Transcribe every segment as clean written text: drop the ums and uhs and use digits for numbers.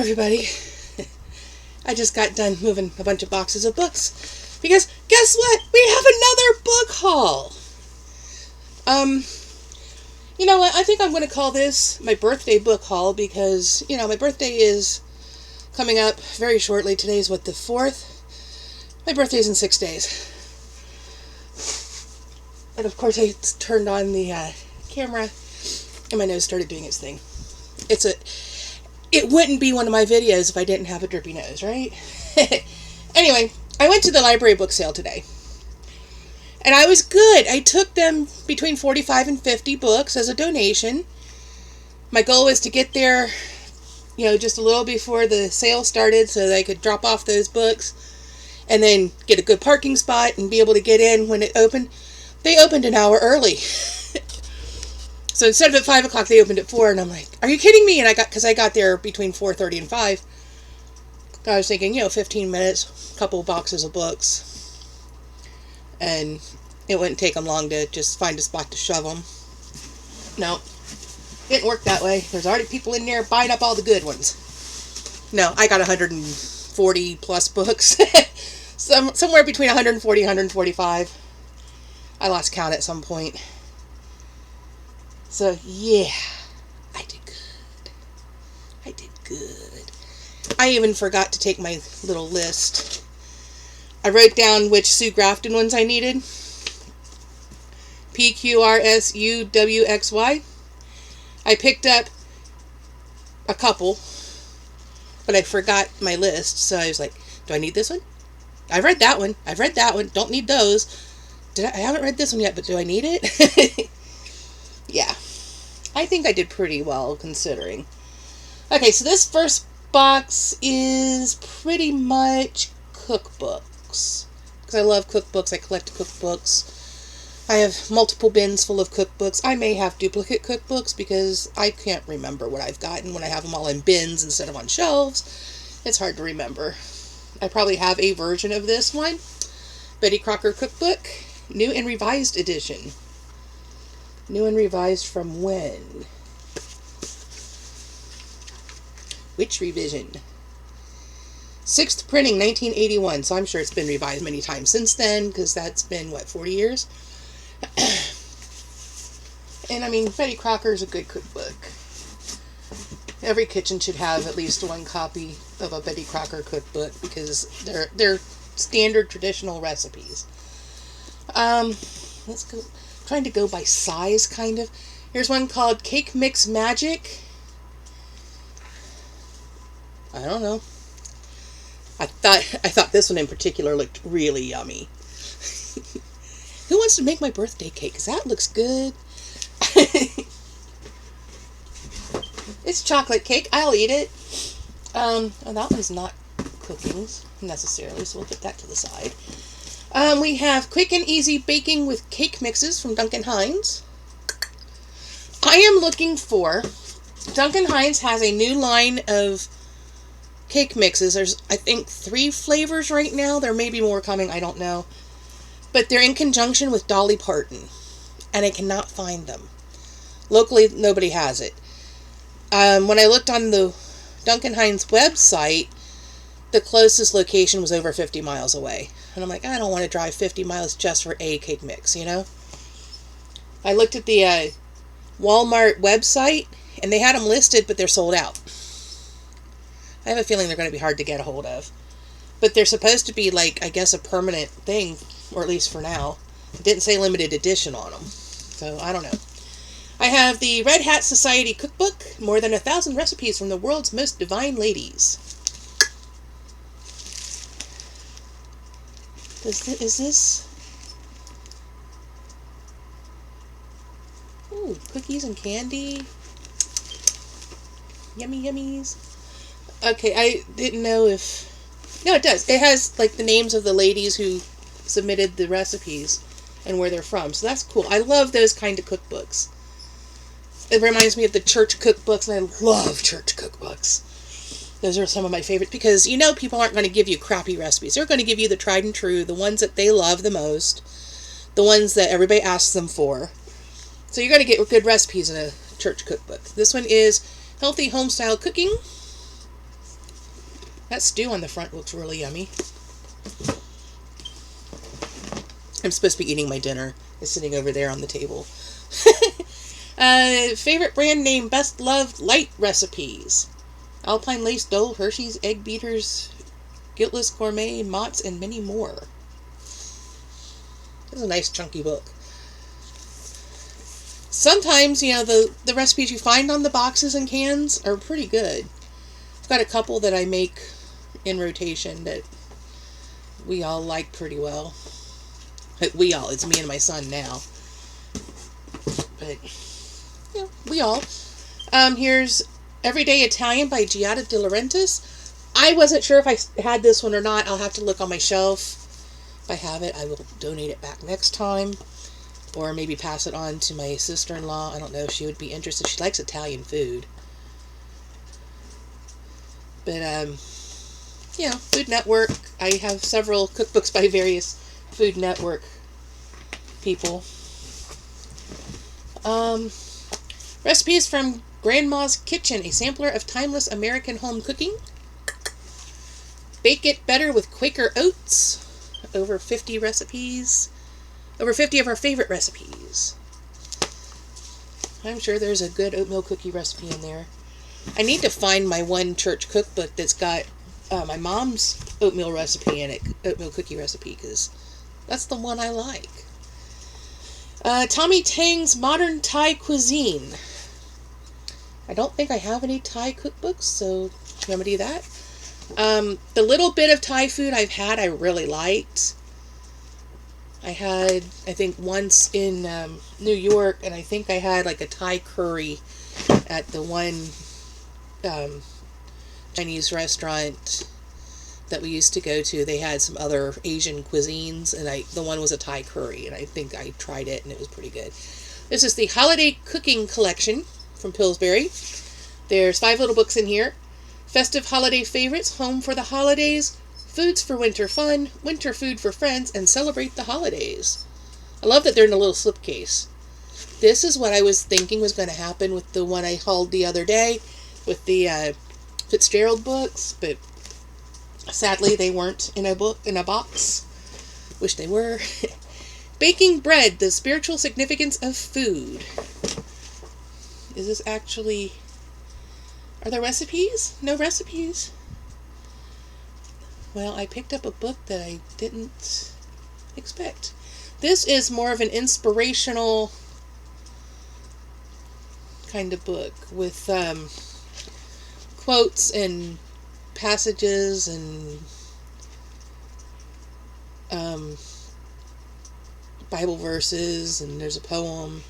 everybody. I just got done moving a bunch of boxes of books because guess what? We have another book haul. You know what? I think I'm going to call this my birthday book haul because, you know, my birthday is coming up very shortly. Today's what, the 4th? My birthday's in 6 days. And of course I turned on the camera and my nose started doing its thing. It wouldn't be one of my videos if I didn't have a drippy nose, right? Anyway, I went to the library book sale today. And I was good. I took them between 45 and 50 books as a donation. My goal was to get there, you know, just a little before the sale started so that I could drop off those books and then get a good parking spot and be able to get in when it opened. They opened an hour early. So instead of at 5 o'clock, they opened at 4, and I'm like, are you kidding me? And because I got there between 4:30 and 5. I was thinking, you know, 15 minutes, a couple boxes of books. And it wouldn't take them long to just find a spot to shove them. No, didn't work that way. There's already people in there buying up all the good ones. No, I got 140 plus books. Somewhere between 140 and 145. I lost count at some point. So, yeah, I did good. I did good. I even forgot to take my little list. I wrote down which Sue Grafton ones I needed. PQRSUWXY. I picked up a couple, but I forgot my list, so I was like, do I need this one? I've read that one. I've read that one. Don't need those. I haven't read this one yet, but do I need it? Yeah. I think I did pretty well, considering. Okay, so this first box is pretty much cookbooks. Because I love cookbooks. I collect cookbooks. I have multiple bins full of cookbooks. I may have duplicate cookbooks because I can't remember what I've gotten when I have them all in bins instead of on shelves. It's hard to remember. I probably have a version of this one. Betty Crocker Cookbook. New and Revised Edition. New and revised from when? Which revision? 6th printing, 1981. So I'm sure it's been revised many times since then, because that's been, what, 40 years? And I mean, Betty Crocker is a good cookbook. Every kitchen should have at least one copy of a Betty Crocker cookbook, because they're standard traditional recipes. Let's go. Trying to go by size, kind of. Here's one called Cake Mix Magic. I don't know. I thought this one in particular looked really yummy. Who wants to make my birthday cake? 'Cause that looks good. It's chocolate cake. I'll eat it. Oh, that one's not cookings necessarily, so we'll put that to the side. We have Quick and Easy Baking with Cake Mixes from Duncan Hines. I am looking for... Duncan Hines has a new line of cake mixes. There's, I think, 3 flavors right now. There may be more coming. I don't know. But they're in conjunction with Dolly Parton. And I cannot find them. Locally, nobody has it. When I looked on the Duncan Hines website, the closest location was over 50 miles away. And I'm like, I don't want to drive 50 miles just for a cake mix, you know? I looked at the Walmart website, and they had them listed, but they're sold out. I have a feeling they're going to be hard to get a hold of. But they're supposed to be, like, I guess a permanent thing, or at least for now. It didn't say limited edition on them. So, I don't know. I have the Red Hat Society Cookbook, more than 1,000 recipes from the world's most divine ladies. Is this... Ooh, cookies and candy. Yummy yummies. Okay, I didn't know if... No, it does. It has, like, the names of the ladies who submitted the recipes and where they're from. So that's cool. I love those kind of cookbooks. It reminds me of the church cookbooks, and I love church cookbooks. Those are some of my favorites because, you know, people aren't going to give you crappy recipes. They're going to give you the tried and true, the ones that they love the most, the ones that everybody asks them for. So you're going to get good recipes in a church cookbook. This one is Healthy Homestyle Cooking. That stew on the front looks really yummy. I'm supposed to be eating my dinner. It's sitting over there on the table. Favorite brand name, best loved light recipes. Alpine Lace Dole, Hershey's, Egg Beaters, Guiltless Gourmet, Mott's, and many more. This is a nice chunky book. Sometimes, you know, the recipes you find on the boxes and cans are pretty good. I've got a couple that I make in rotation that we all like pretty well. We all, it's me and my son now. But, yeah, we all. Here's Everyday Italian by Giada de Laurentiis. I wasn't sure if I had this one or not. I'll have to look on my shelf. If I have it, I will donate it back next time. Or maybe pass it on to my sister-in-law. I don't know if she would be interested. She likes Italian food. But, yeah, Food Network. I have several cookbooks by various Food Network people. Recipes from Grandma's Kitchen, a sampler of timeless American home cooking. Bake It Better with Quaker Oats. Over 50 recipes. Over 50 of our favorite recipes. I'm sure there's a good oatmeal cookie recipe in there. I need to find my one church cookbook that's got my mom's oatmeal recipe in it. Oatmeal cookie recipe, because that's the one I like. Tommy Tang's Modern Thai Cuisine. I don't think I have any Thai cookbooks, so I'm going to do that. The little bit of Thai food I've had, I really liked. I had, I think, once in New York, and I think I had like a Thai curry at the one Chinese restaurant that we used to go to. They had some other Asian cuisines, and the one was a Thai curry, and I think I tried it, and it was pretty good. This is the Holiday Cooking Collection from Pillsbury. There's 5 little books in here. Festive holiday favorites, home for the holidays, foods for winter fun, winter food for friends, and celebrate the holidays. I love that they're in a little slipcase. This is what I was thinking was going to happen with the one I hauled the other day with the Fitzgerald books, but sadly they weren't in a box. Wish they were. Baking Bread, the spiritual significance of food. Is this actually... Are there recipes? No recipes. Well, I picked up a book that I didn't expect. This is more of an inspirational kind of book with quotes and passages and Bible verses, and there's a poem.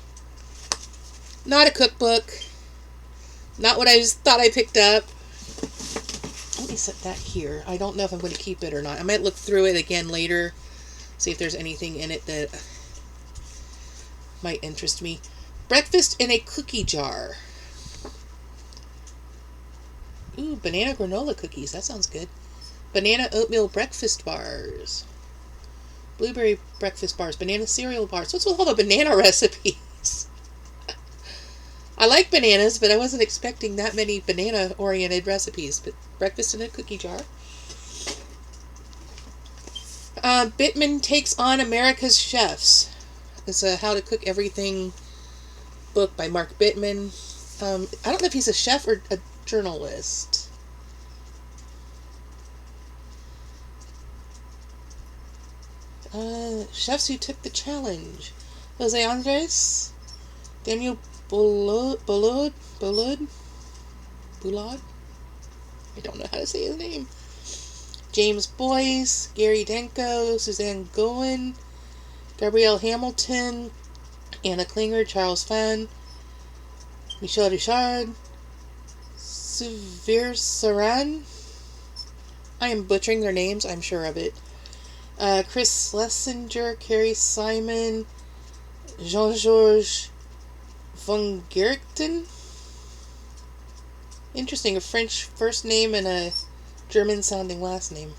Not a cookbook. Not what I thought I picked up. Let me set that here. I don't know if I'm going to keep it or not. I might look through it again later, see if there's anything in it that might interest me. Breakfast in a Cookie Jar. Ooh, banana granola cookies. That sounds good. Banana oatmeal breakfast bars. Blueberry breakfast bars. Banana cereal bars. What's with all the banana recipes? I like bananas, but I wasn't expecting that many banana-oriented recipes. But breakfast in a cookie jar. Bittman Takes on America's Chefs. It's a How to Cook Everything book by Mark Bittman. I don't know if he's a chef or a journalist. Chefs Who Took the Challenge. Jose Andres. Daniel Boulud? I don't know how to say his name. James Boyce, Gary Denko, Suzanne Goen, Gabrielle Hamilton, Anna Klinger, Charles Fan, Michel Richard, Suvir Saran. I am butchering their names, I'm sure of it. Chris Schlesinger, Carrie Simon, Jean-Georges von Gerichten. Interesting, a French first name and a German-sounding last name.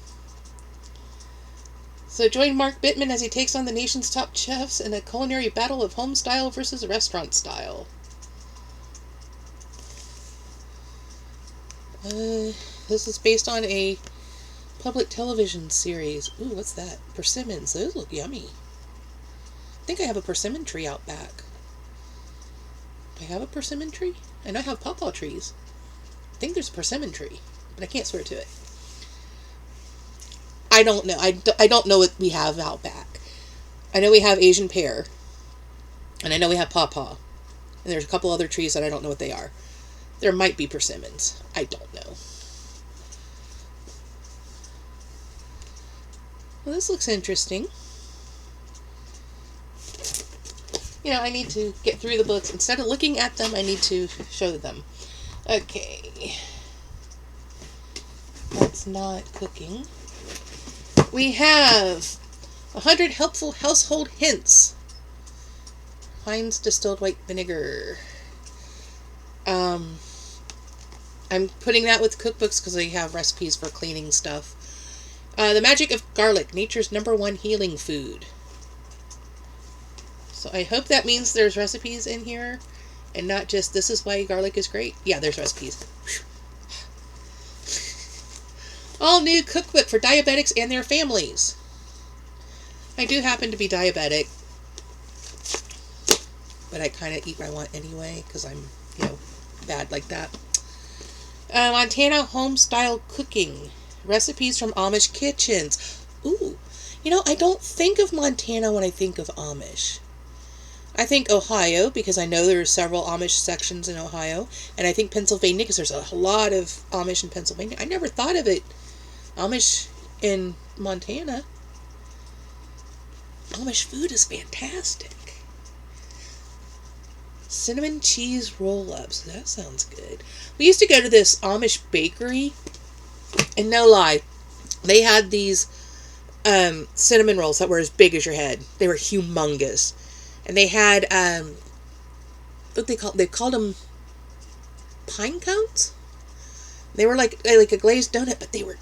So join Mark Bittman as he takes on the nation's top chefs in a culinary battle of home style versus restaurant style. This is based on a Public television series. Ooh, what's that? Persimmons. Those look yummy. I think I have a persimmon tree out back. Do I have a persimmon tree? I know I have pawpaw trees. I think there's a persimmon tree, but I can't swear to it. I don't know. I don't know what we have out back. I know we have Asian pear. And I know we have pawpaw. And there's a couple other trees that I don't know what they are. There might be persimmons. I don't know. Well, this looks interesting. You know, I need to get through the books. Instead of looking at them, I need to show them. Okay. That's not cooking. We have 100 helpful household hints. Heinz distilled white vinegar. I'm putting that with cookbooks because they have recipes for cleaning stuff. The magic of garlic, nature's #1 healing food. So I hope that means there's recipes in here and not just this is why garlic is great. Yeah, there's recipes. All new cookbook for diabetics and their families. I do happen to be diabetic, but I kind of eat what I want anyway because I'm, bad like that. Montana home-style cooking. Recipes from Amish kitchens. Ooh, I don't think of Montana when I think of Amish. I think Ohio, because I know there are several Amish sections in Ohio. And I think Pennsylvania, because there's a lot of Amish in Pennsylvania. I never thought of it. Amish in Montana. Amish food is fantastic. Cinnamon cheese roll-ups. That sounds good. We used to go to this Amish bakery. And no lie, they had these cinnamon rolls that were as big as your head. They were humongous. And they had, they called them pine cones? They were like a glazed donut, but they were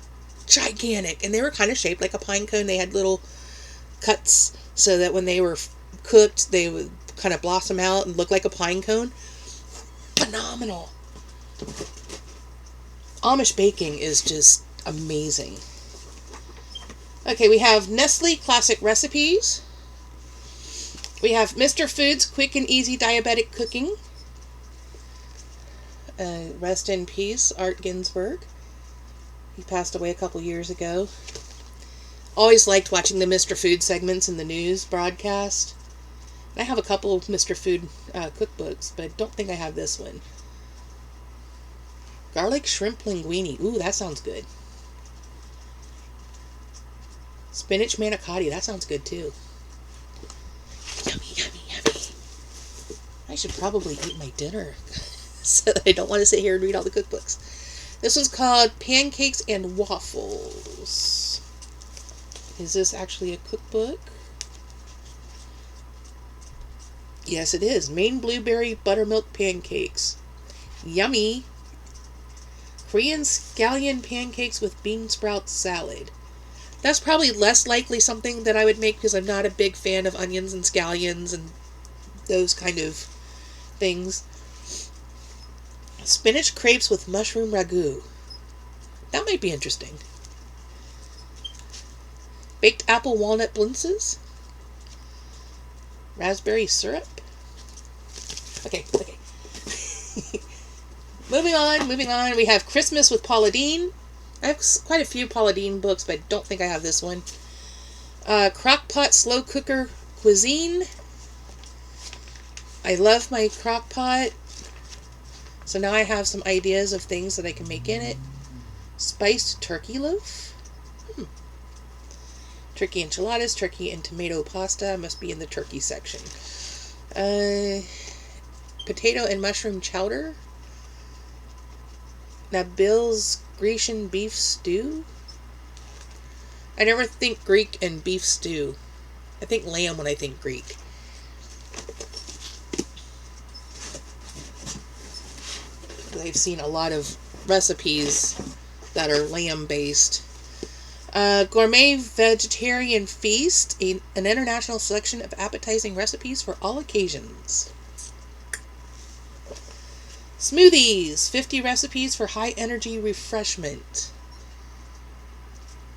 gigantic. And they were kind of shaped like a pine cone. They had little cuts so that when they were cooked, they would kind of blossom out and look like a pine cone. Phenomenal. Amish baking is just amazing. Okay, we have Nestle Classic Recipes. We have Mr. Food's Quick and Easy Diabetic Cooking. Rest in peace, Art Ginsberg. He passed away a couple years ago. Always liked watching the Mr. Food segments in the news broadcast. I have a couple of Mr. Food cookbooks, but I don't think I have this one. Garlic shrimp linguine. Ooh, that sounds good. Spinach manicotti. That sounds good too. Yummy, yummy, yummy. I should probably eat my dinner so that I don't want to sit here and read all the cookbooks. This one's called Pancakes and Waffles. Is this actually a cookbook? Yes, it is. Maine blueberry buttermilk pancakes. Yummy. Korean scallion pancakes with bean sprout salad. That's probably less likely something that I would make because I'm not a big fan of onions and scallions and those kind of things. Spinach crepes with mushroom ragu. That might be interesting. Baked apple walnut blintzes. Raspberry syrup. Okay. Moving on. We have Christmas with Paula Deen. I have quite a few Paula Deen books, but I don't think I have this one. Crock-pot slow cooker cuisine. I love my crock-pot. So now I have some ideas of things that I can make in it. Spiced turkey loaf. Turkey enchiladas, turkey and tomato pasta. Must be in the turkey section. Potato and mushroom chowder. Nabil's Grecian beef stew. I never think Greek and beef stew. I think lamb when I think Greek. I've seen a lot of recipes that are lamb based. Gourmet Vegetarian Feast, an international selection of appetizing recipes for all occasions. Smoothies, 50 recipes for high energy refreshment.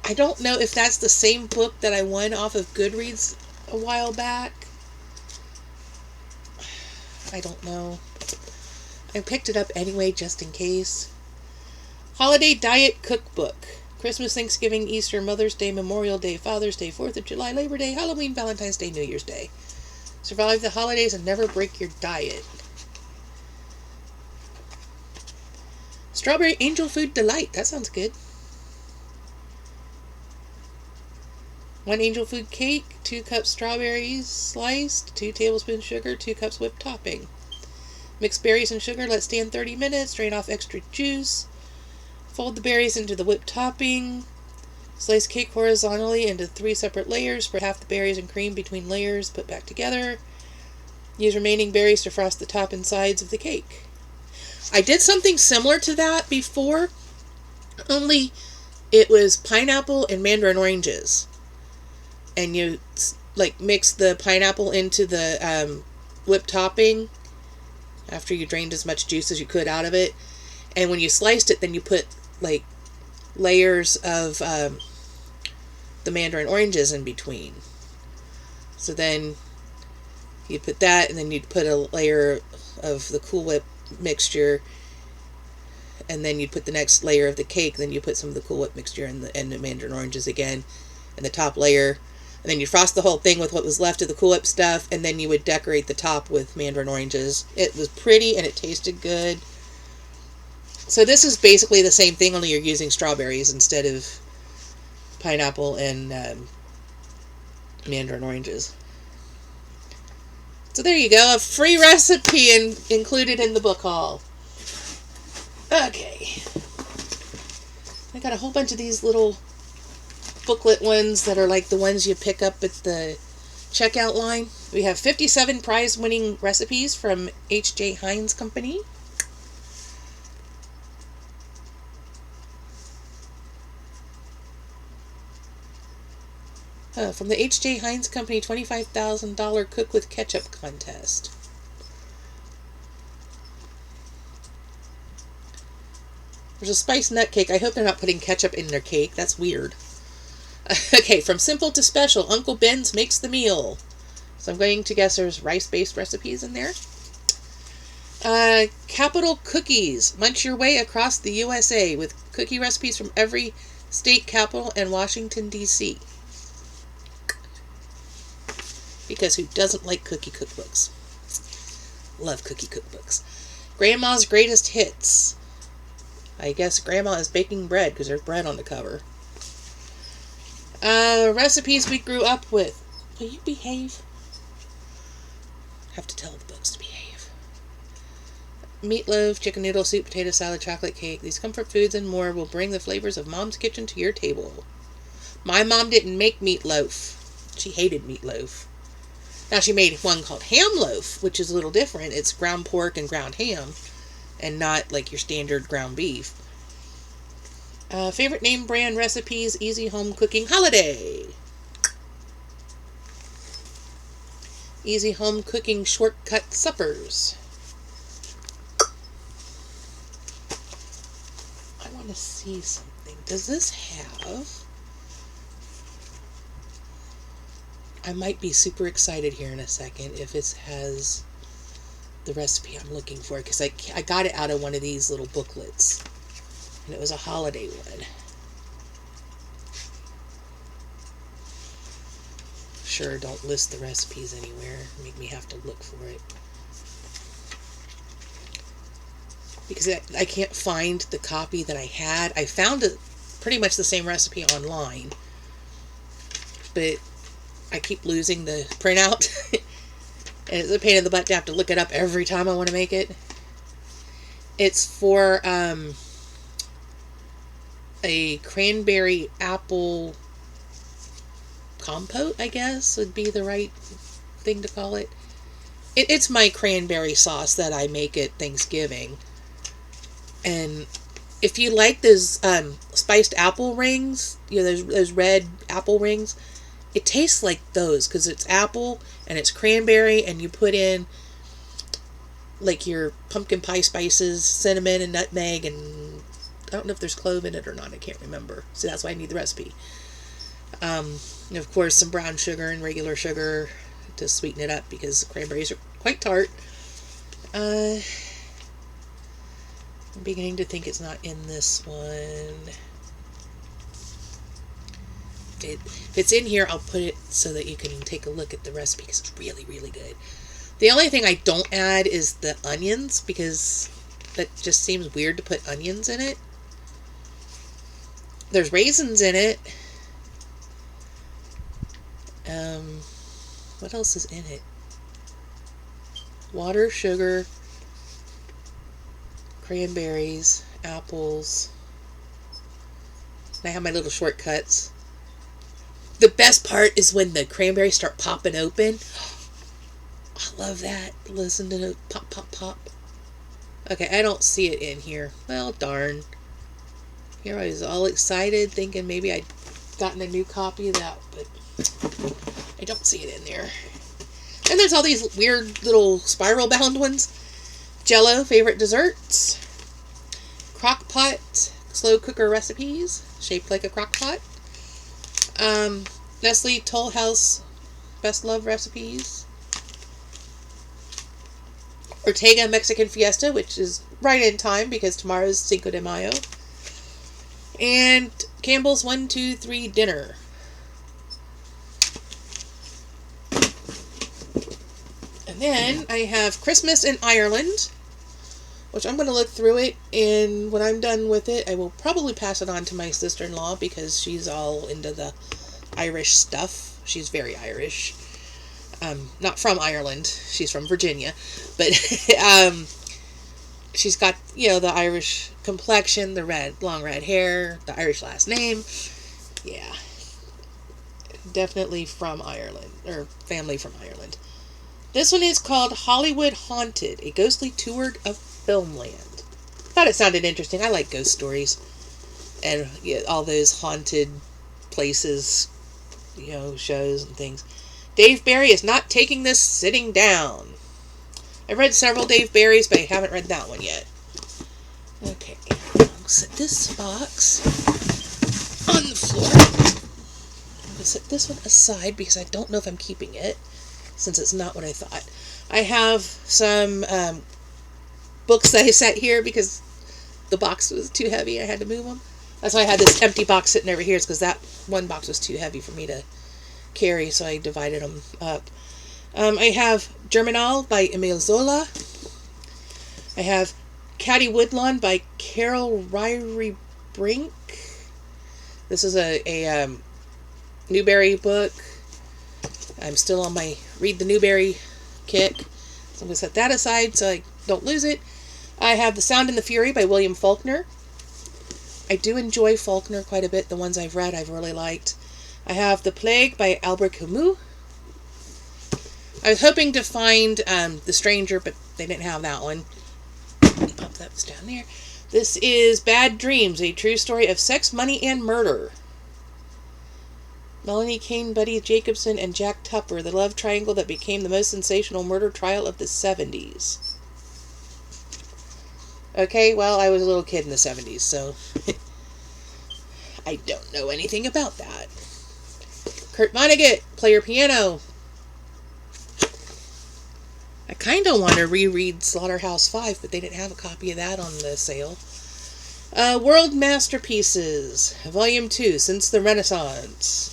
I don't know if that's the same book that I won off of Goodreads a while back. I don't know. I picked it up anyway just in case. Holiday Diet Cookbook. Christmas, Thanksgiving, Easter, Mother's Day, Memorial Day, Father's Day, 4th of July, Labor Day, Halloween, Valentine's Day, New Year's Day. Survive the holidays and never break your diet. Strawberry Angel Food Delight. That sounds good. 1 angel food cake, 2 cups strawberries sliced, 2 tablespoons sugar, 2 cups whipped topping. Mix berries and sugar, let stand 30 minutes, drain off extra juice. Fold the berries into the whipped topping. Slice cake horizontally into 3 separate layers. Spread half the berries and cream between layers. Put back together. Use remaining berries to frost the top and sides of the cake. I did something similar to that before, only it was pineapple and mandarin oranges. And you mix the pineapple into the whipped topping after you drained as much juice as you could out of it. And when you sliced it, then you put layers of the mandarin oranges in between. So then you put that, and then you'd put a layer of the Cool Whip mixture, and then you'd put the next layer of the cake, then you put some of the Cool Whip mixture and the mandarin oranges again, and the top layer, and then you frost the whole thing with what was left of the Cool Whip stuff, and then you would decorate the top with mandarin oranges. It was pretty, and it tasted good. So this is basically the same thing, only you're using strawberries instead of pineapple and mandarin oranges. So there you go, a free recipe included in the book haul. Okay. I got a whole bunch of these little booklet ones that are like the ones you pick up at the checkout line. We have 57 prize-winning recipes from H.J. Hines Company. From the H.J. Hines Company $25,000 Cook with Ketchup contest. There's a spiced nut cake. I hope they're not putting ketchup in their cake. That's weird. Okay, from simple to special, Uncle Ben's makes the meal. So I'm going to guess there's rice-based recipes in there. Capital Cookies. Munch your way across the USA with cookie recipes from every state capital and Washington, D.C. Because who doesn't like cookie cookbooks? Love cookie cookbooks. Grandma's Greatest Hits. I guess Grandma is baking bread because there's bread on the cover. Recipes we grew up with. Will you behave? Have to tell the books to behave. Meatloaf, chicken noodle soup, potato salad, chocolate cake. These comfort foods and more will bring the flavors of Mom's kitchen to your table. My mom didn't make meatloaf. She hated meatloaf. Now she made one called ham loaf, which is a little different. It's ground pork and ground ham, and not like your standard ground beef. Favorite name brand recipes, easy home cooking holiday. Easy home cooking shortcut suppers. I want to see something. Does this have... I might be super excited here in a second if it has the recipe I'm looking for, because I got it out of one of these little booklets, and it was a holiday one. Sure, don't list the recipes anywhere. Make me have to look for it. Because I can't find the copy that I had. I found pretty much the same recipe online, but I keep losing the printout. And it's a pain in the butt to have to look it up every time I want to make it. It's for a cranberry apple compote, I guess would be the right thing to call it. It's my cranberry sauce that I make at Thanksgiving. And if you like those spiced apple rings, you know, those red apple rings, it tastes like those because it's apple and it's cranberry, and you put in like your pumpkin pie spices, cinnamon and nutmeg and don't know if there's clove in it or not. I can't remember. So that's why I need the recipe. And of course, some brown sugar and regular sugar to sweeten it up because the cranberries are quite tart. I'm beginning to think it's not in this one. If it's in here, I'll put it so that you can take a look at the recipe because it's really, really good. The only thing I don't add is the onions because that just seems weird to put onions in it. There's raisins in it. What else is in it? Water, sugar, cranberries, apples. And I have my little shortcuts. The best part is when the cranberries start popping open. I love that. Listen to it pop, pop, pop. Okay, I don't see it in here. Well, darn. Here I was all excited thinking maybe I'd gotten a new copy of that, but I don't see it in there. And there's all these weird little spiral bound ones. Jell-O favorite desserts. Crock pot slow cooker recipes shaped like a crock pot. Nestle Toll House best love recipes. Ortega Mexican Fiesta, which is right in time because tomorrow's Cinco de Mayo. And Campbell's 1, 2, 3 dinner. And then I have Christmas in Ireland, which I'm going to look through it, and when I'm done with it, I will probably pass it on to my sister-in-law because she's all into the Irish stuff. She's very Irish. Not from Ireland. She's from Virginia. But she's got, the Irish complexion, the long red hair, the Irish last name. Yeah. Definitely from Ireland, or family from Ireland. This one is called Hollywood Haunted, a ghostly tour of filmland. Thought it sounded interesting. I like ghost stories. And all those haunted places, shows and things. Dave Barry is not taking this sitting down. I've read several Dave Barrys, but I haven't read that one yet. Okay, I'll set this box on the floor. I'm going to set this one aside because I don't know if I'm keeping it, since it's not what I thought. I have some books that I set here because the box was too heavy. I had to move them. That's why I had this empty box sitting over here, is because that one box was too heavy for me to carry, so I divided them up. I have Germinal by Emile Zola. I have Caddie Woodlawn by Carol Ryrie Brink. This is a Newbery book. I'm still on my Read the Newbery kick, so I'm going to set that aside so I don't lose it. I have The Sound and the Fury by William Faulkner. I do enjoy Faulkner quite a bit. The ones I've read I've really liked. I have The Plague by Albert Camus. I was hoping to find The Stranger, but they didn't have that one. Pop that down there. This is Bad Dreams, a true story of sex, money, and murder. Melanie Kane, Buddy Jacobson, and Jack Tupper, the love triangle that became the most sensational murder trial of the 70s. Okay, well, I was a little kid in the 70s, so I don't know anything about that. Kurt Vonnegut, Play Your Piano. I kind of want to reread Slaughterhouse 5, but they didn't have a copy of that on the sale. World Masterpieces, Volume 2, Since the Renaissance.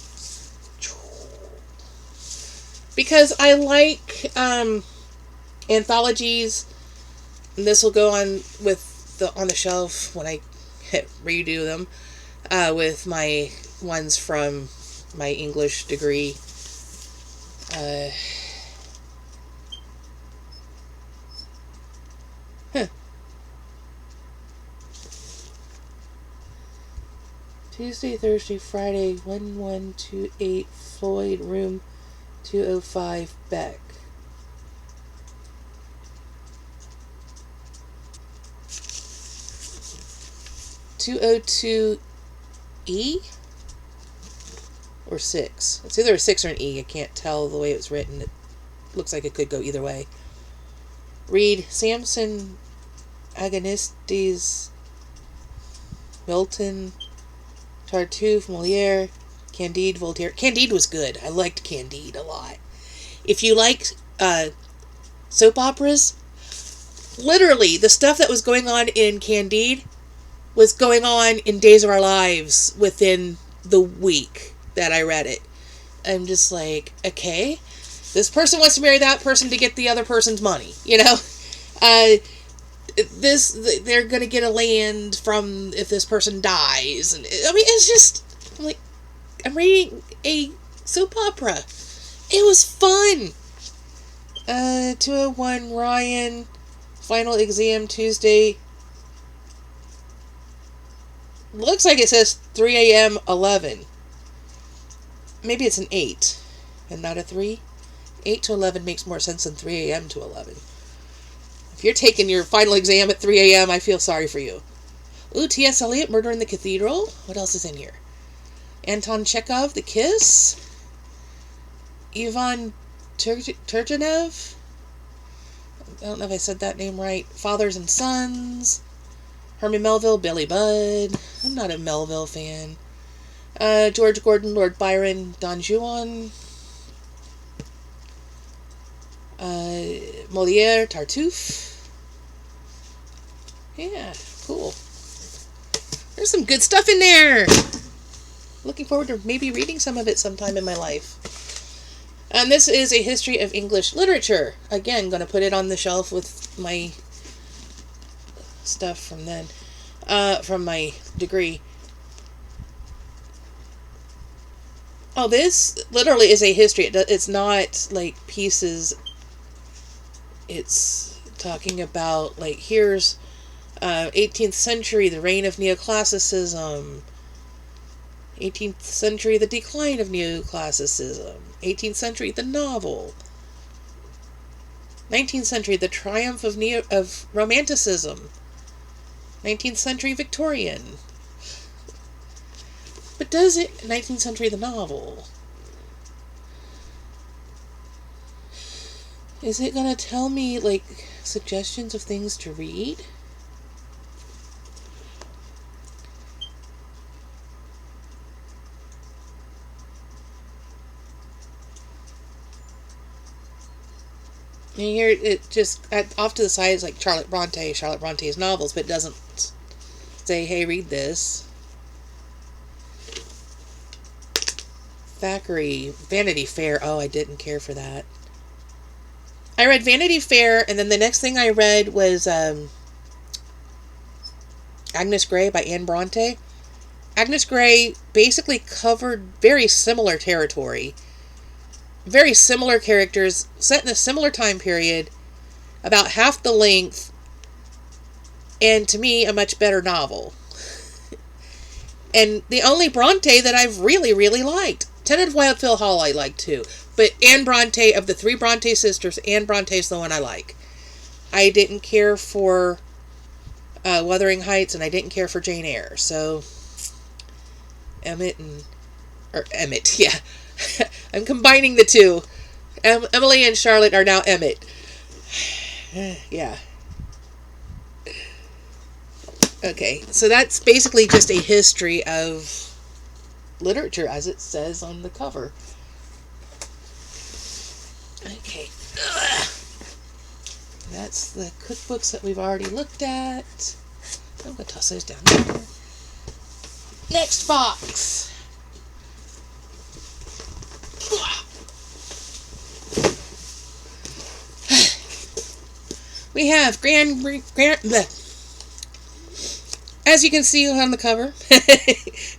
Because I like anthologies, and this will go on on the shelf when I redo them, with my ones from my English degree. Tuesday, Thursday, Friday, 1128 Floyd, room 205, Beck. (202) E or 6. It's either a 6 or an E. I can't tell the way it was written. It looks like it could go either way. Read Samson Agonistes Milton, Tartuffe, Moliere, Candide, Voltaire. Candide was good. I liked Candide a lot. If you liked soap operas, literally the stuff that was going on in Candide was going on in Days of Our Lives within the week that I read it. I'm just like, okay, this person wants to marry that person to get the other person's money, you know? They're gonna get a land from if this person dies, and I mean, it's just, I'm like, I'm reading a soap opera. It was fun. 201 Ryan, final exam Tuesday. Looks like it says 3 a.m. 11. Maybe it's an 8 and not a 3. 8 to 11 makes more sense than 3 a.m. to 11. If you're taking your final exam at 3 a.m., I feel sorry for you. Ooh, T.S. Eliot, Murder in the Cathedral. What else is in here? Anton Chekhov, The Kiss. Ivan Turgenev. I don't know if I said that name right. Fathers and Sons. Herman Melville, Billy Budd. I'm not a Melville fan. George Gordon, Lord Byron, Don Juan. Moliere, Tartuffe. Yeah, cool. There's some good stuff in there. Looking forward to maybe reading some of it sometime in my life. And this is a history of English literature. Again, going to put it on the shelf with my stuff from then, from my degree. Oh, this literally is a history. It's not like pieces. It's talking about, like, here's 18th century, the reign of neoclassicism. 18th century, the decline of neoclassicism. 18th century, the novel. 19th century, the triumph of romanticism. 19th century, Victorian. But does it 19th century, the novel? Is it gonna tell me, like, suggestions of things to read? And here it just, off to the side is like Charlotte Bronte's novels, but it doesn't say, hey, read this. Thackeray, Vanity Fair. Oh, I didn't care for that. I read Vanity Fair, and then the next thing I read was Agnes Grey by Anne Bronte. Agnes Grey basically covered very similar territory. Very similar characters, set in a similar time period, about half the length, and to me, a much better novel. And the only Bronte that I've really, really liked. Tenant Wildfield Hall I like too. But Anne Bronte, of the 3 Bronte sisters, Anne Bronte's the one I like. I didn't care for Wuthering Heights, and I didn't care for Jane Eyre. So, Emmett, yeah. I'm combining the two. Emily and Charlotte are now Emmett. Yeah. Okay, so that's basically just a history of literature, as it says on the cover. Okay. That's the cookbooks that we've already looked at. I'm going to toss those down there. Next box. We have as you can see on the cover,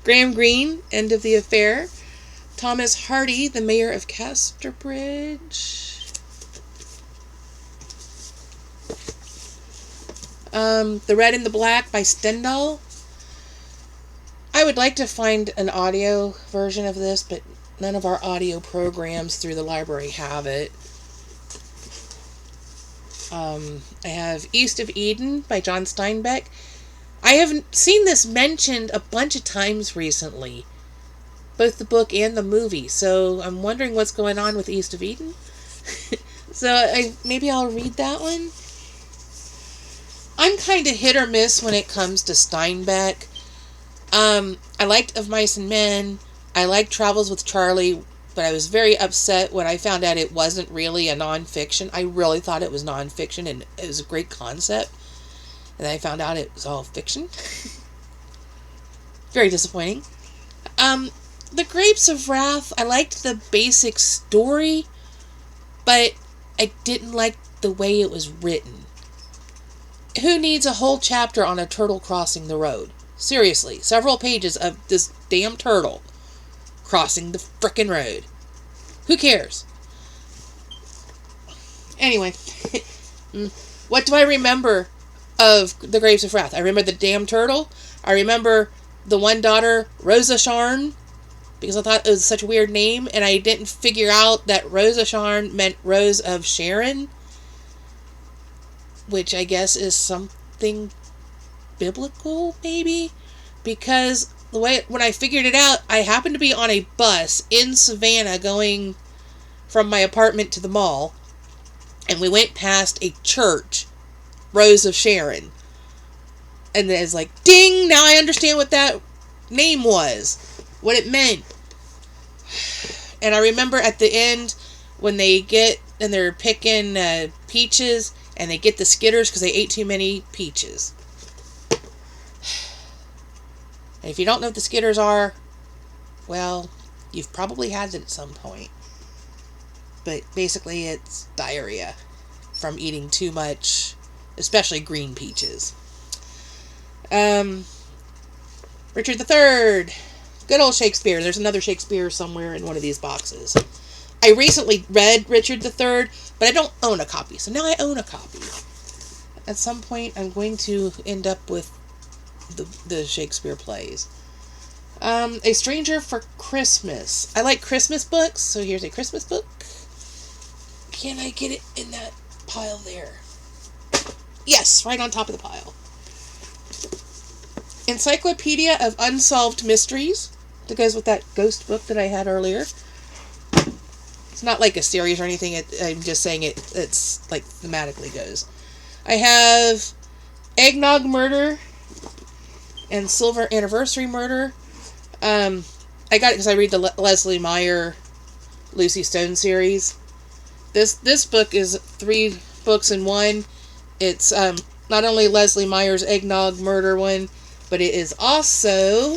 Graham Greene, End of the Affair. Thomas Hardy, The Mayor of Casterbridge. The Red and the Black by Stendhal. I would like to find an audio version of this, but none of our audio programs through the library have it. I have East of Eden by John Steinbeck. I have seen this mentioned a bunch of times recently, both the book and the movie, so I'm wondering what's going on with East of Eden. So maybe I'll read that one. I'm kind of hit or miss when it comes to Steinbeck. I liked Of Mice and Men. I liked Travels with Charlie, but I was very upset when I found out it wasn't really a nonfiction. I really thought it was nonfiction, and it was a great concept. And then I found out it was all fiction. Very disappointing. The Grapes of Wrath, I liked the basic story, but I didn't like the way it was written. Who needs a whole chapter on a turtle crossing the road? Seriously, several pages of this damn turtle crossing the frickin' road. Who cares? Anyway, what do I remember of The Grapes of Wrath? I remember the damn turtle. I remember the one daughter, Rosa Sharn, because I thought it was such a weird name, and I didn't figure out that Rosa Sharn meant Rose of Sharon, which I guess is something biblical, maybe? Because the way when I figured it out, I happened to be on a bus in Savannah going from my apartment to the mall, and we went past a church, Rose of Sharon. And then it's like, ding! Now I understand what that name was, what it meant. And I remember at the end when they get and they're picking peaches, and they get the skitters because they ate too many peaches. And if you don't know what the skitters are, well, you've probably had it at some point. But basically it's diarrhea from eating too much, especially green peaches. Richard III. Good old Shakespeare. There's another Shakespeare somewhere in one of these boxes. I recently read Richard III, but I don't own a copy. So now I own a copy. At some point, I'm going to end up with the Shakespeare plays. A Stranger for Christmas. I like Christmas books, so here's a Christmas book. Can I get it in that pile there? Yes, right on top of the pile. Encyclopedia of Unsolved Mysteries. That goes with that ghost book that I had earlier. It's not like a series or anything. I'm just saying it's like thematically goes. I have Eggnog Murder and Silver Anniversary Murder. I got it because I read the Leslie Meyer Lucy Stone series. This book is 3 books in one. It's not only Leslie Meyer's Eggnog Murder one, but it is also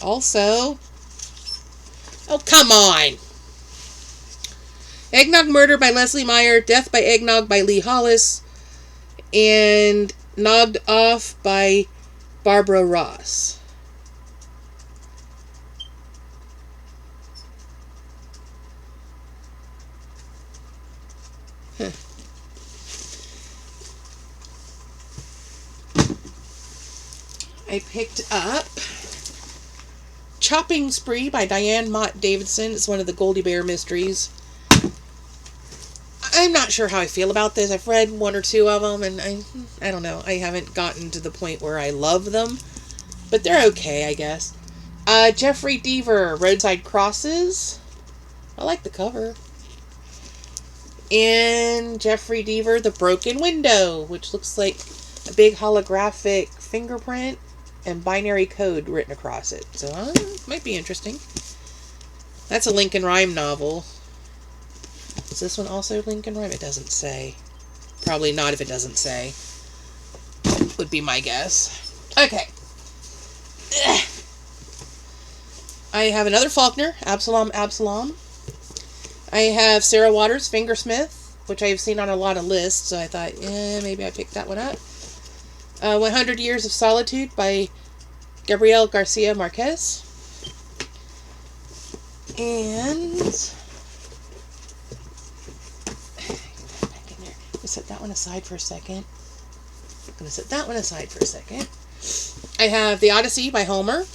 oh, come on! Eggnog Murder by Leslie Meyer, Death by Eggnog by Lee Hollis, and Nogged Off by Barbara Ross. Huh. I picked up Chopping Spree by Diane Mott Davidson. It's one of the Goldie Bear mysteries. I'm not sure how I feel about this. I've read 1 or 2 of them, and I don't know. I haven't gotten to the point where I love them, but they're okay, I guess. Jeffrey Deaver, Roadside Crosses. I like the cover. And Jeffrey Deaver, The Broken Window, which looks like a big holographic fingerprint and binary code written across it. So, might be interesting. That's a Lincoln Rhyme novel. Is this one also Lincoln Rhyme? It doesn't say. Probably not if it doesn't say. Would be my guess. Okay. I have another Faulkner, Absalom. I have Sarah Waters' Fingersmith, which I've seen on a lot of lists, so I thought, maybe I picked that one up. 100 Years of Solitude by Gabrielle Garcia Marquez. And set that one aside for a second. I have The Odyssey by Homer.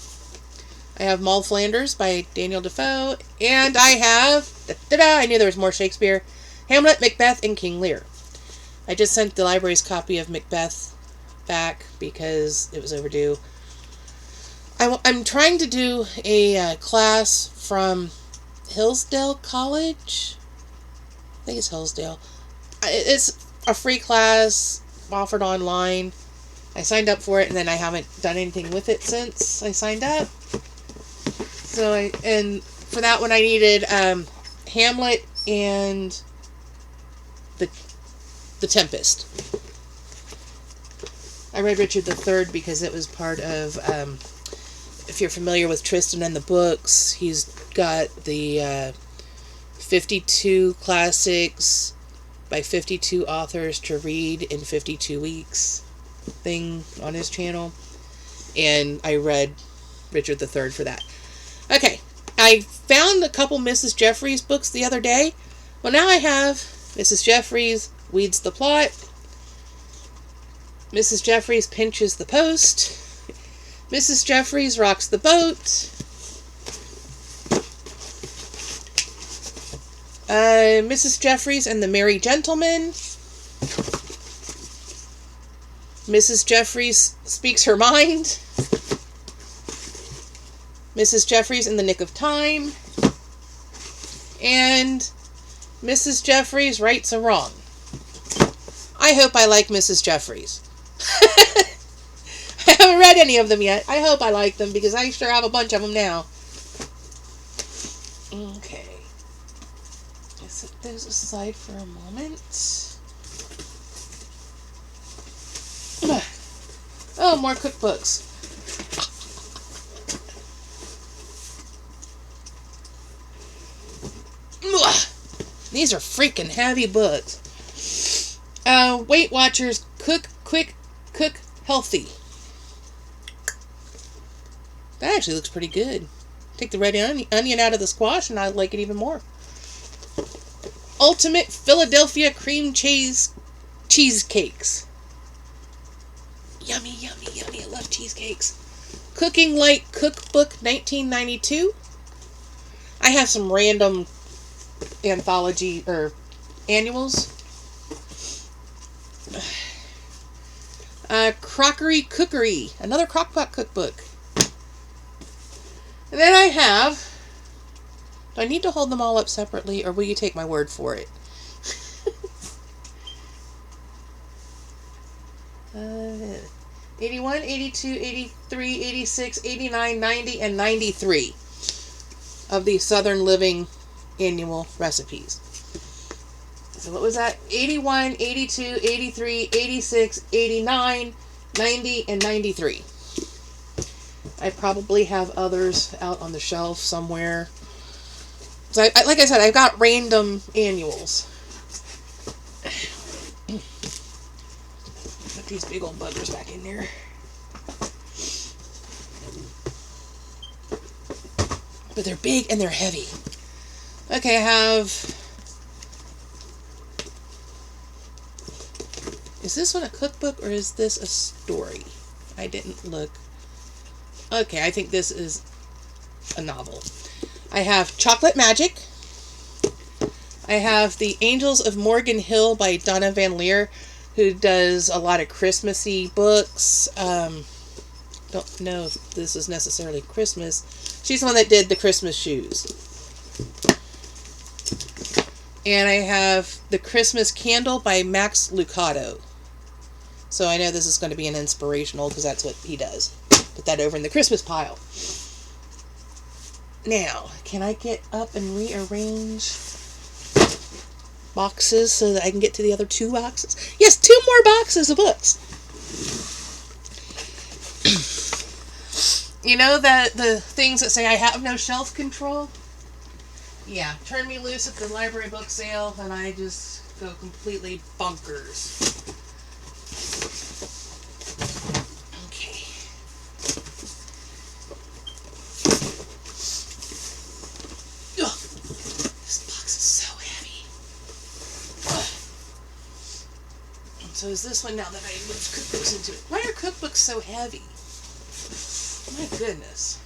I have Moll Flanders by Daniel Defoe. And I have, I knew there was more Shakespeare, Hamlet, Macbeth, and King Lear. I just sent the library's copy of Macbeth back because it was overdue. I'm trying to do a class from Hillsdale College. I think it's Hillsdale. It's a free class offered online. I signed up for it, and then I haven't done anything with it since I signed up. And for that one I needed Hamlet and the Tempest. I read Richard III because it was part of, if you're familiar with Tristan and the books, he's got the 52 classics by 52 authors to read in 52 weeks thing on his channel. And I read Richard III for that. Okay, I found a couple Mrs. Jeffries books the other day. Well, now I have Mrs. Jeffries Weeds the Plot, Mrs. Jeffries Pinches the Post, Mrs. Jeffries Rocks the Boat, Mrs. Jeffries and the Merry Gentleman, Mrs. Jeffries Speaks Her Mind, Mrs. Jeffries in the Nick of Time, and Mrs. Jeffries Rights a Wrong. I hope I like Mrs. Jeffries. I haven't read any of them yet. I hope I like them because I sure have a bunch of them now. Okay. Set those aside for a moment. Oh, more cookbooks. These are freaking heavy books. Weight Watchers Cook Quick, Cook Healthy. That actually looks pretty good. Take the red onion out of the squash and I like it even more. Ultimate Philadelphia Cream Cheesecakes. Yummy, yummy, yummy. I love cheesecakes. Cooking Light Cookbook 1992. I have some random anthology or annuals. Crockery Cookery, another crockpot cookbook. And then I have, do I need to hold them all up separately or will you take my word for it? 81, 82, 83, 86, 89, 90, and 93 of the Southern Living annual recipes. So what was that? 81, 82, 83, 86, 89, 90, and 93. I probably have others out on the shelf somewhere. So like I said, I've got random annuals. Put these big old buggers back in there. But they're big and they're heavy. Okay, I have... Is this one a cookbook or is this a story? I didn't look. Okay, I think this is a novel. I have Chocolate Magic. I have The Angels of Morgan Hill by Donna Van Leer, who does a lot of Christmassy books. Don't know if this is necessarily Christmas. She's the one that did the Christmas shoes. And I have The Christmas Candle by Max Lucado. So I know this is going to be an inspirational because that's what he does. Put that over in the Christmas pile. Now, can I get up and rearrange boxes so that I can get to the other two boxes? Yes, 2 more boxes of books. You know that the things that say I have no shelf control? Yeah, turn me loose at the library book sale and I just go completely bonkers. Okay. Ugh, this box is so heavy. And so is this one now that I moved cookbooks into it. Why are cookbooks so heavy? My goodness.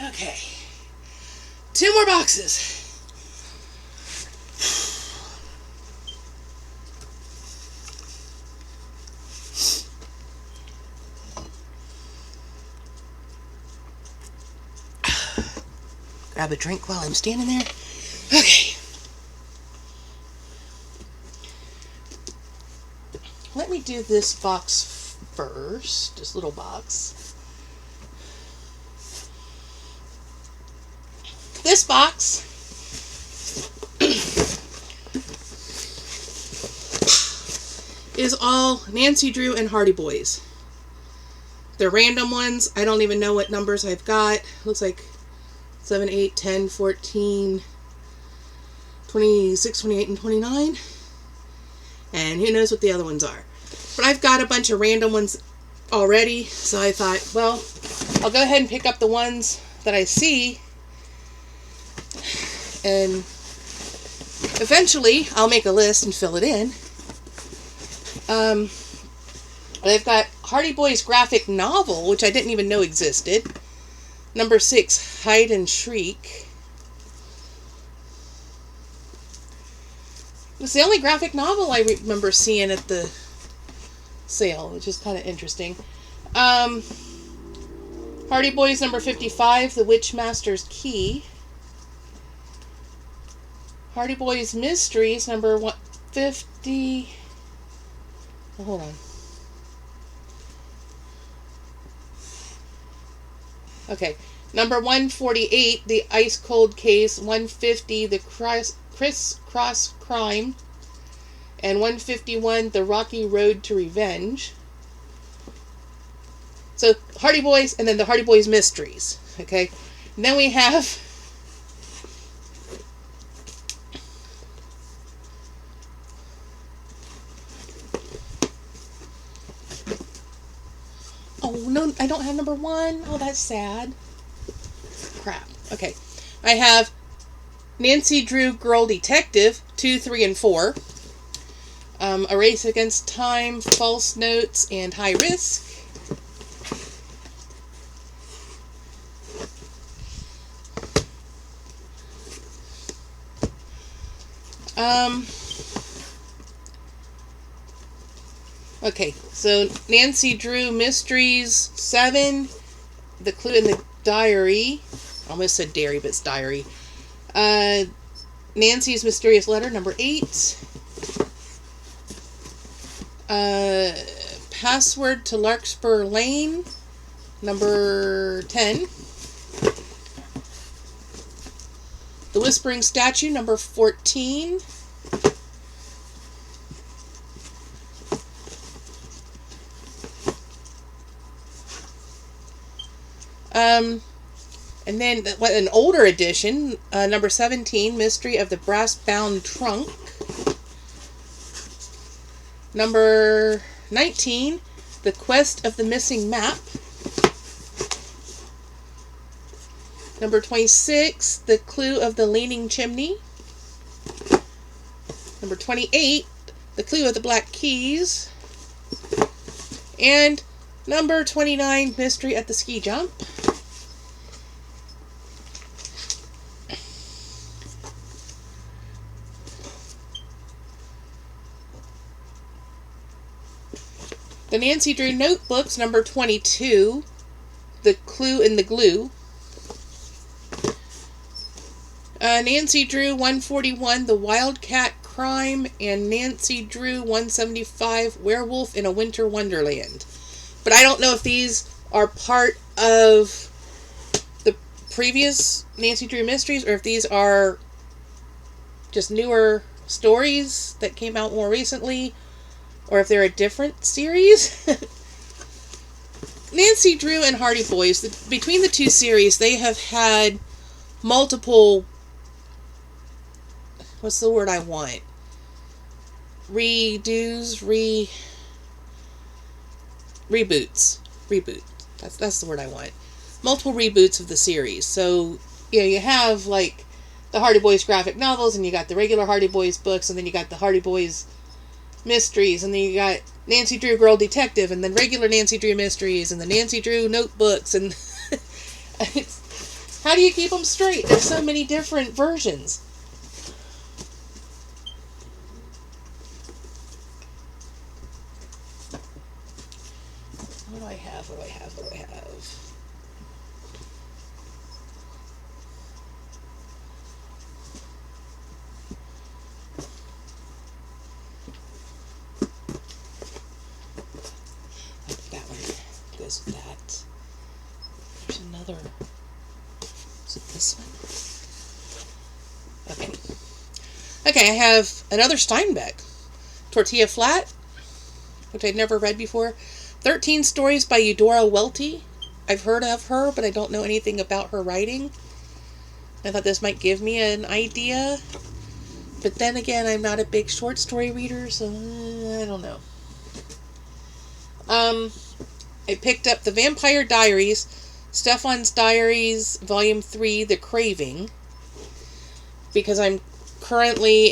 Okay. 2 more boxes. grab a drink while I'm standing there. Okay. Let me do this box first. This little box. This box is all Nancy Drew and Hardy Boys. They're random ones. I don't even know what numbers I've got. Looks like 7, 8, 10, 14, 26, 28, and 29. And who knows what the other ones are. But I've got a bunch of random ones already. So I thought, well, I'll go ahead and pick up the ones that I see. And eventually I'll make a list and fill it in. They've got Hardy Boys graphic novel, which I didn't even know existed. Number 6, Hide and Shriek. It's the only graphic novel I remember seeing at the sale, which is kind of interesting. Hardy Boys number 55, The Witchmaster's Key. Hardy Boys Mysteries number 150. Oh, hold on. Okay, number 148, The Ice Cold Case. 150, The Criss-Cross Crime. And 151, The Rocky Road to Revenge. So, Hardy Boys, and then the Hardy Boys Mysteries. Okay, and then we have... Oh, no, I don't have number 1. Oh, that's sad. Crap. Okay. I have Nancy Drew Girl Detective, 2, 3, and 4. A Race Against Time, False Notes, and High Risk. Okay, so Nancy Drew Mysteries 7, The Clue in the Diary. I almost said dairy, but it's diary. Nancy's Mysterious Letter, number 8. Password to Larkspur Lane, number 10. The Whispering Statue, number 14. And then an older edition, number 17, Mystery of the Brass-Bound Trunk. Number 19, The Quest of the Missing Map. Number 26, The Clue of the Leaning Chimney. Number 28, The Clue of the Black Keys. And number 29, Mystery at the Ski Jump. The Nancy Drew Notebooks, number 22, The Clue in the Glue. Nancy Drew 141, The Wildcat Crime, and Nancy Drew 175, Werewolf in a Winter Wonderland. But I don't know if these are part of the previous Nancy Drew Mysteries, or if these are just newer stories that came out more recently, or if they're a different series. Nancy Drew and Hardy Boys, between the two series, they have had multiple, what's the word I want? Reboots. Reboot. That's the word I want. Multiple reboots of the series. So, you have, like, the Hardy Boys graphic novels, and you got the regular Hardy Boys books, and then you got the Hardy Boys Mysteries, and then you got Nancy Drew Girl Detective, and then regular Nancy Drew Mysteries, and the Nancy Drew Notebooks, and how do you keep them straight? There's so many different versions. What do I have? is that. There's another. Is it this one? Okay. Okay, I have another Steinbeck. Tortilla Flat, which I'd never read before. 13 Stories by Eudora Welty. I've heard of her, but I don't know anything about her writing. I thought this might give me an idea. But then again, I'm not a big short story reader, so I don't know. I picked up the Vampire Diaries, Stefan's Diaries, Volume 3, The Craving, because I'm currently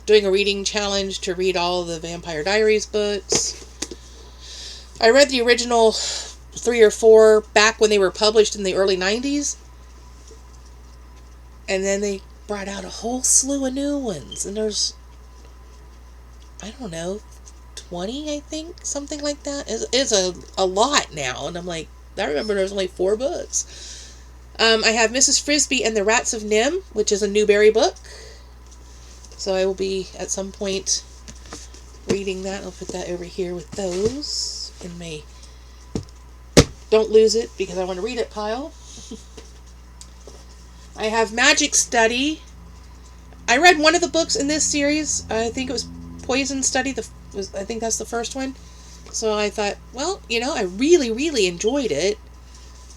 doing a reading challenge to read all the Vampire Diaries books. I read the original 3 or 4 back when they were published in the early 90s. And then they brought out a whole slew of new ones. And there's, I don't know, 20, I think? Something like that. It's a lot now. And I'm like, I remember there was only 4 books. I have Mrs. Frisbee and the Rats of Nim, which is a Newbery book. So I will be, at some point, reading that. I'll put that over here with those in my don't lose it because I want to read it pile. I have Magic Study. I read one of the books in this series. I think it was Poison Study. I think that's the first one. So I thought, well, I really, really enjoyed it.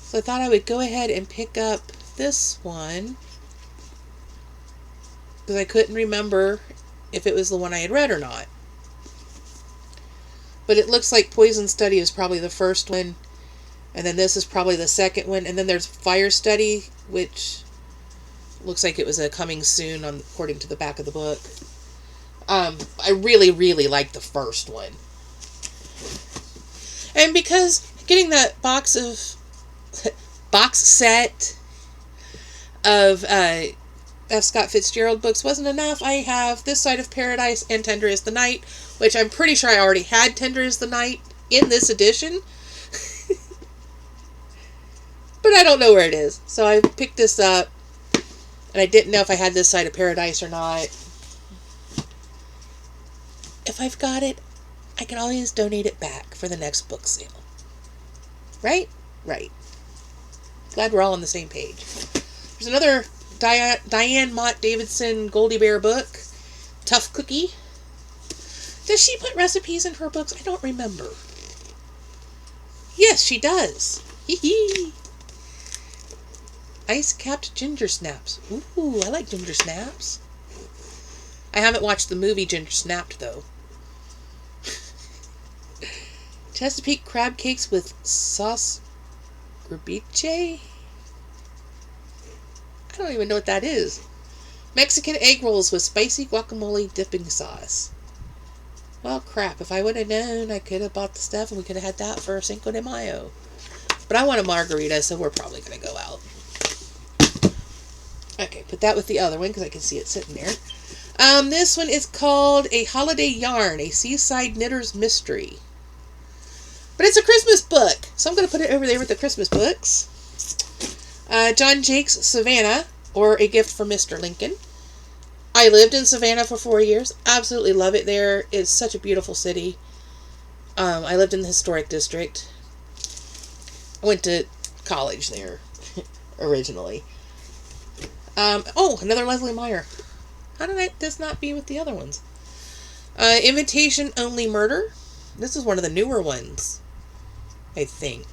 So I thought I would go ahead and pick up this one. Because I couldn't remember if it was the one I had read or not. But it looks like Poison Study is probably the first one. And then this is probably the second one. And then there's Fire Study, which looks like it was a coming soon according to the back of the book. I really, really like the first one. And because getting that box set of F. Scott Fitzgerald books wasn't enough, I have This Side of Paradise and Tender is the Night, which I'm pretty sure I already had Tender is the Night in this edition. But I don't know where it is. So I picked this up, and I didn't know if I had This Side of Paradise or not. If I've got it, I can always donate it back for the next book sale. Right? Right. Glad we're all on the same page. There's another Diane Mott Davidson Goldie Bear book, Tough Cookie. Does she put recipes in her books? I don't remember. Yes, she does. Hee hee. Ice-capped ginger snaps. Ooh, I like ginger snaps. I haven't watched the movie Ginger Snapped, though. Chesapeake crab cakes with sauce grabiche? I don't even know what that is. Mexican egg rolls with spicy guacamole dipping sauce. Well, crap. If I would have known, I could have bought the stuff and we could have had that for Cinco de Mayo. But I want a margarita, so we're probably going to go out. Okay, put that with the other one because I can see it sitting there. This one is called A Holiday Yarn, a Seaside Knitter's Mystery. But it's a Christmas book, so I'm going to put it over there with the Christmas books. John Jake's Savannah, or A Gift from Mr. Lincoln. I lived in Savannah for 4 years. Absolutely love it there. It's such a beautiful city. I lived in the historic district. I went to college there originally. Another Leslie Meyer. How did this not be with the other ones? Invitation Only Murder. This is one of the newer ones, I think.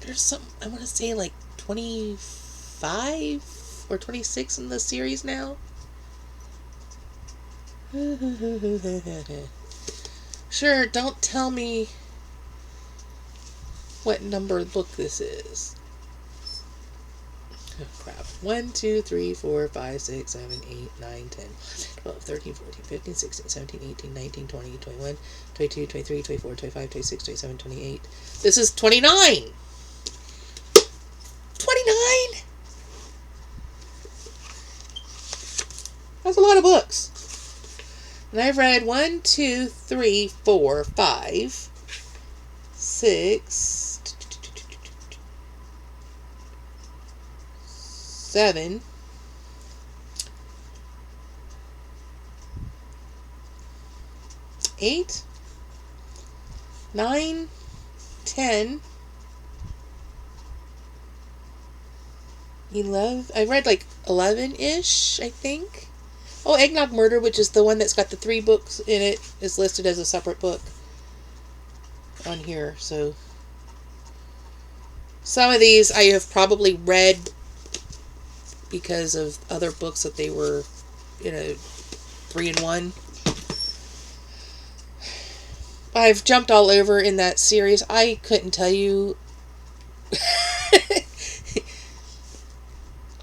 There's some, I want to say like 25 or 26 in the series now. Sure, don't tell me what number book this is. Oh, crap. 1, 2, 3, 4, 5, 6, 7, 8, 9, 10, 12, 13, 14, 15, 16, 17, 18, 19, 20, 21, 22, 23, 24, 25, 26, 27, 28. This is 29! 29! That's a lot of books. And I've read 1, 2, 3, 4, 5, 6, 7, 8, 9, 10, 11. I read like 11-ish, I think. Oh, Eggnog Murder, which is the one that's got the 3 books in it, is listed as a separate book on here. So some of these I have probably read because of other books that they were, 3-in-1. I've jumped all over in that series. I couldn't tell you.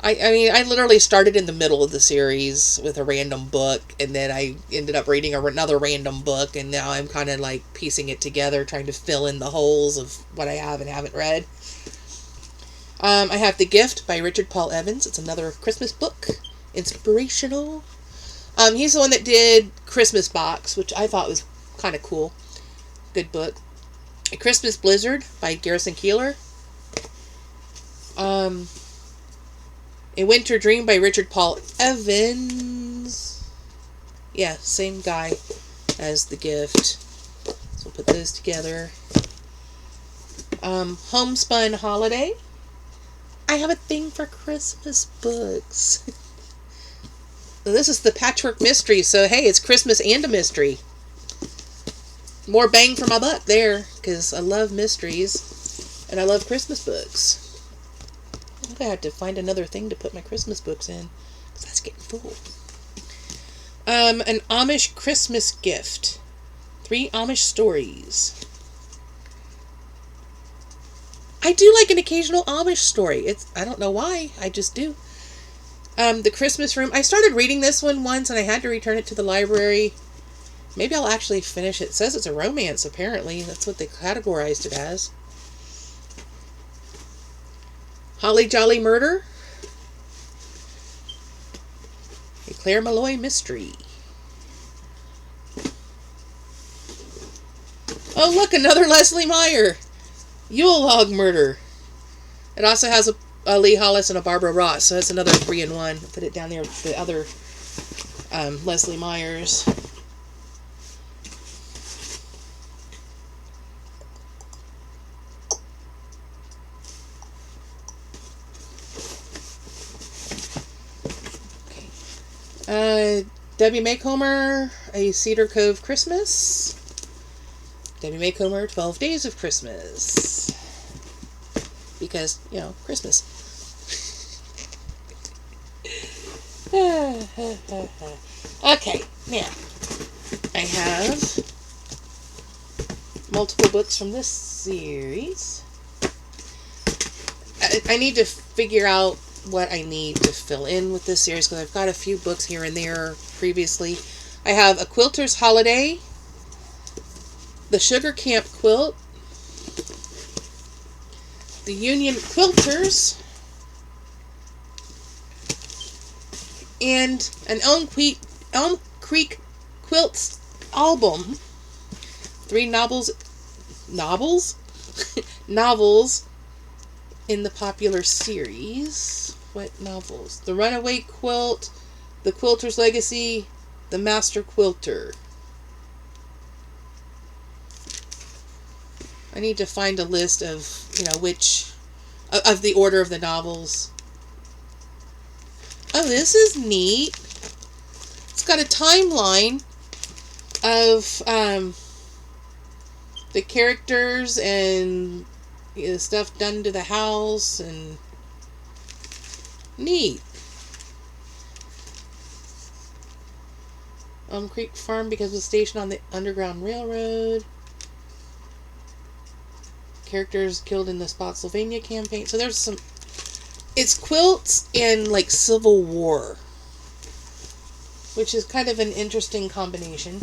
I mean, I literally started in the middle of the series with a random book, and then I ended up reading another random book, and now I'm kind of like piecing it together, trying to fill in the holes of what I have and haven't read. I have The Gift by Richard Paul Evans. It's another Christmas book. Inspirational. He's the one that did Christmas Box, which I thought was kind of cool. Good book. A Christmas Blizzard by Garrison Keillor. A Winter Dream by Richard Paul Evans. Yeah, same guy as The Gift. So we'll put those together. Homespun Holiday. I have a thing for Christmas books. This is the Patchwork Mystery, so hey, it's Christmas and a mystery. More bang for my buck there, because I love mysteries, and I love Christmas books. I'm going to have to find another thing to put my Christmas books in, because that's getting full. An Amish Christmas Gift. 3 Amish Stories. I do like an occasional Amish story. I don't know why, I just do. The Christmas Room. I started reading this one once, and I had to return it to the library. Maybe I'll actually finish it. It says it's a romance, apparently. That's what they categorized it as. Holly Jolly Murder. A Claire Malloy Mystery. Oh, look, another Leslie Meyer. Yule Log Murder. It also has a Lee Hollis and a Barbara Ross, so that's another 3-in-1. Put it down there with the other Leslie Meyers. Debbie Macomber, A Cedar Cove Christmas. Debbie Macomber, 12 Days of Christmas. Because, Christmas. Okay, now, I have multiple books from this series. I need to figure out what I need to fill in with this series, because I've got a few books here and there previously. I have A Quilter's Holiday, The Sugar Camp Quilt, The Union Quilters, and an Elm Creek Quilts album. 3 novels in the popular series. What novels? The Runaway Quilt, The Quilter's Legacy, The Master Quilter. I need to find a list of, which, of the order of the novels. Oh, this is neat. It's got a timeline of the characters and the stuff done to the house, and neat. Elm Creek Farm because it was stationed on the Underground Railroad. Characters killed in the Spotsylvania campaign. So there's some... It's quilts and, Civil War. Which is kind of an interesting combination.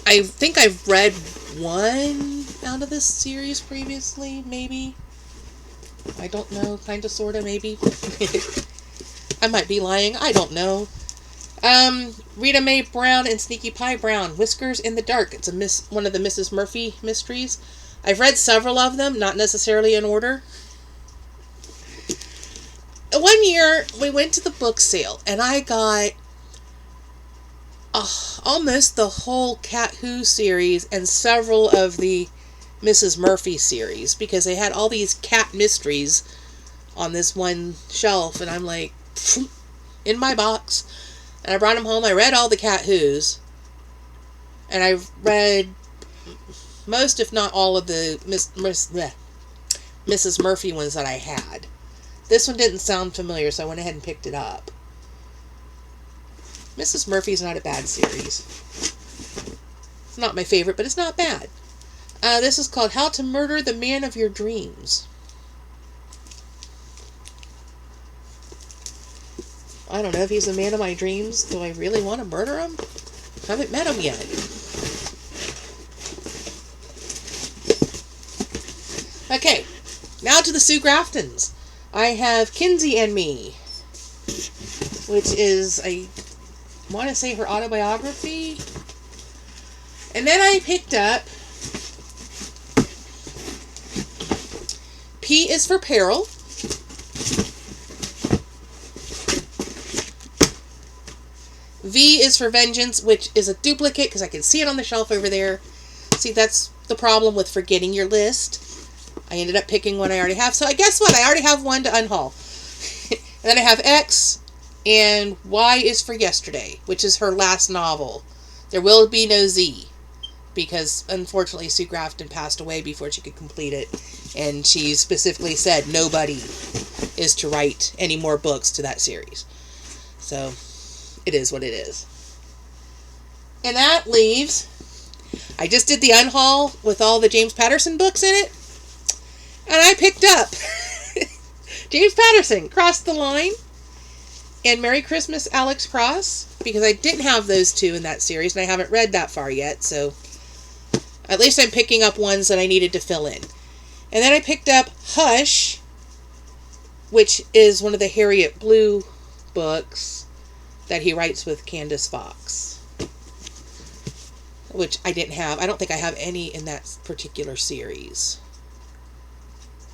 I think I've read one out of this series previously, maybe. I don't know. Kind of, sort of, maybe. I might be lying. I don't know. Rita Mae Brown and Sneaky Pie Brown, Whiskers in the Dark. It's one of the Mrs. Murphy mysteries. I've read several of them, not necessarily in order. One year, we went to the book sale, and I got almost the whole Cat Who series and several of the Mrs. Murphy series, because they had all these cat mysteries on this one shelf, and I'm like, in my box. And I brought them home. I read all the Cat Who's, and I've read most, if not all, of the Mrs. Murphy ones that I had. This one didn't sound familiar, so I went ahead and picked it up. Mrs. Murphy's not a bad series. It's not my favorite, but it's not bad. This is called How to Murder the Man of Your Dreams. I don't know if he's the man of my dreams. Do I really want to murder him? I haven't met him yet. Okay, now to the Sue Graftons. I have Kinsey and Me, which is, I want to say, her autobiography. And then I picked up P is for Peril. V is for Vengeance, which is a duplicate because I can see it on the shelf over there. See, that's the problem with forgetting your list. I ended up picking one I already have. So I guess what? I already have one to unhaul. And then I have X, and Y is for Yesterday, which is her last novel. There will be no Z, because unfortunately Sue Grafton passed away before she could complete it. And she specifically said nobody is to write any more books to that series. So it is what it is. And that leaves, I just did the unhaul with all the James Patterson books in it. And I picked up James Patterson, Cross the Line, and Merry Christmas, Alex Cross, because I didn't have those two in that series, and I haven't read that far yet, so at least I'm picking up ones that I needed to fill in. And then I picked up Hush, which is one of the Harriet Blue books that he writes with Candace Fox, which I didn't have. I don't think I have any in that particular series,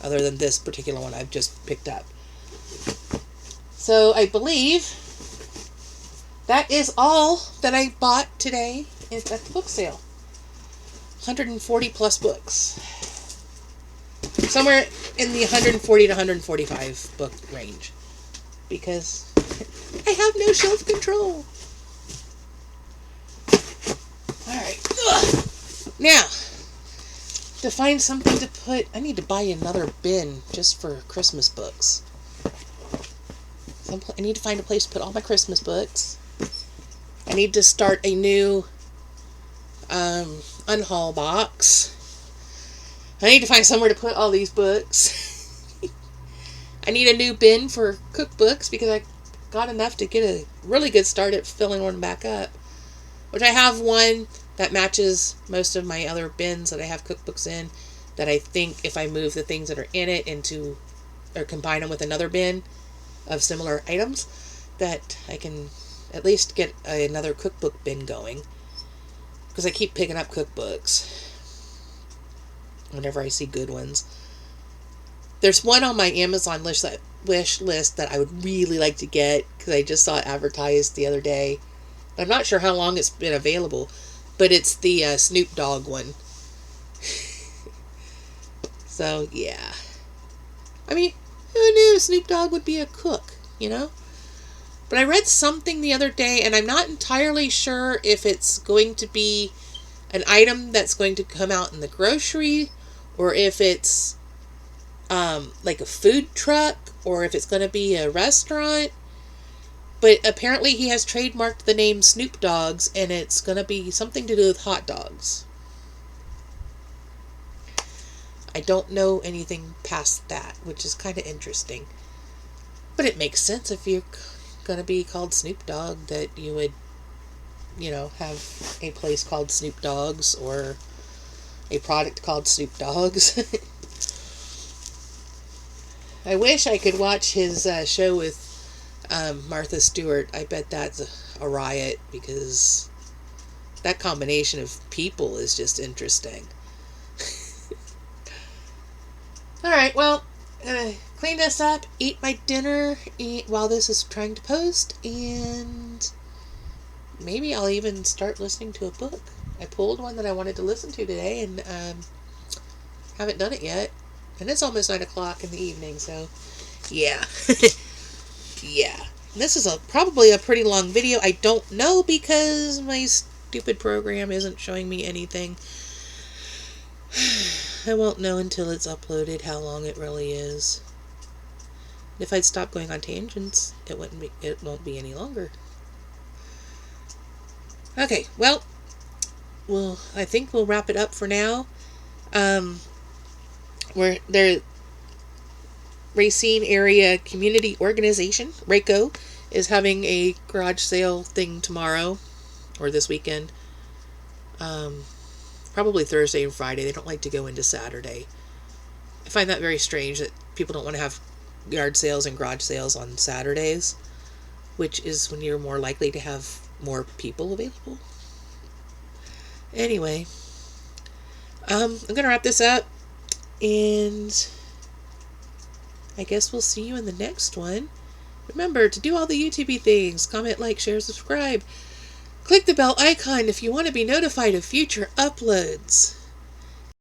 other than this particular one I've just picked up. So I believe that is all that I bought today at the book sale. 140 plus books. Somewhere in the 140 to 145 book range. Because I have no shelf control. Alright. Now, to find something to put, I need to buy another bin just for Christmas books. I need to find a place to put all my Christmas books. I need to start a new unhaul box. I need to find somewhere to put all these books. I need a new bin for cookbooks because I got enough to get a really good start at filling one back up. Which I have one that matches most of my other bins that I have cookbooks in, that I think if I move the things that are in it into, or combine them with another bin of similar items, that I can at least get another cookbook bin going. Because I keep picking up cookbooks whenever I see good ones. There's one on my Amazon wish list that I would really like to get, because I just saw it advertised the other day. I'm not sure how long it's been available, but it's the Snoop Dogg one. So, yeah. I mean, who knew Snoop Dogg would be a cook, you know? But I read something the other day, and I'm not entirely sure if it's going to be an item that's going to come out in the grocery, or if it's like a food truck, or if it's going to be a restaurant. But apparently he has trademarked the name Snoop Dogs, and it's going to be something to do with hot dogs. I don't know anything past that, which is kind of interesting. But it makes sense if you're going to be called Snoop Dogg that you would, you know, have a place called Snoop Dogs or a product called Snoop Dogs. I wish I could watch his show with Martha Stewart. I bet that's a riot, because that combination of people is just interesting. Alright, well, clean this up, eat my dinner while this is trying to post, and maybe I'll even start listening to a book. I pulled one that I wanted to listen to today, and haven't done it yet. And it's almost 9 o'clock in the evening, so yeah. Yeah. This is probably a pretty long video. I don't know because my stupid program isn't showing me anything. I won't know until it's uploaded how long it really is. If I'd stop going on tangents, it won't be any longer. Okay, well, I think we'll wrap it up for now. Their Racine Area Community Organization, RACO, is having a garage sale thing tomorrow, or this weekend. Probably Thursday and Friday. They don't like to go into Saturday. I find that very strange that people don't want to have yard sales and garage sales on Saturdays, which is when you're more likely to have more people available. Anyway, I'm going to wrap this up, and I guess we'll see you in the next one. Remember to do all the YouTube-y things. Comment, like, share, subscribe. Click the bell icon if you want to be notified of future uploads.